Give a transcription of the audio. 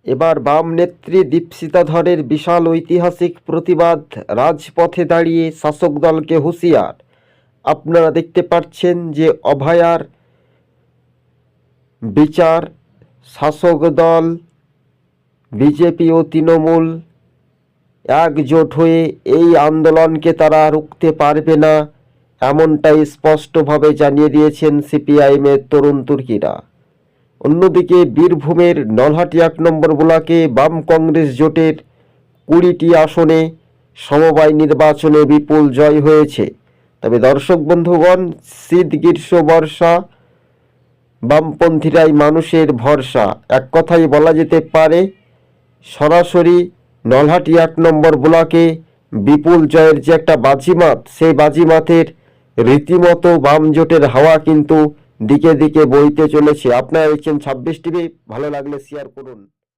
এবার বাম নেত্রী দীপশিতা ধরের বিশাল ঐতিহাসিক প্রতিবাদ, রাজপথে দাঁড়িয়ে শাসক দলকে হুঁশিয়ার। আপনারা দেখতে পাচ্ছেন যে অভয়ার বিচার, শাসক দল বিজেপি ও তৃণমূল একজোট হয়ে এই আন্দোলনকে তারা রুখতে পারবে না, এমনটাই স্পষ্টভাবে জানিয়ে দিয়েছেন সিপিআইএমের তরুণ তুর্কিরা। অন্যদিকে বীরভূমের নলহাটি 1 নম্বর ব্লকে বাম কংগ্রেস জোটের 20টি আসনে সমবায় নির্বাচনে বিপুল জয় হয়েছে। তবে দর্শক বন্ধুগণ, শীত গ্রীষ্ম বর্ষা বামপন্থীরাই মানুষের ভরসা, এক কথাই বলা যেতে পারে। সরাসরি নলহাটি 1 নম্বর ব্লকে বিপুল জয়ের যে একটা বাজিমাত, সেই বাজিমাতের রীতিমতো বাম জোটের হাওয়া কিন্তু দিকে দিকে বইতে চলেছে। আপনারা দেখছেন 26 টিভি, ভালো লাগলে শেয়ার করুন।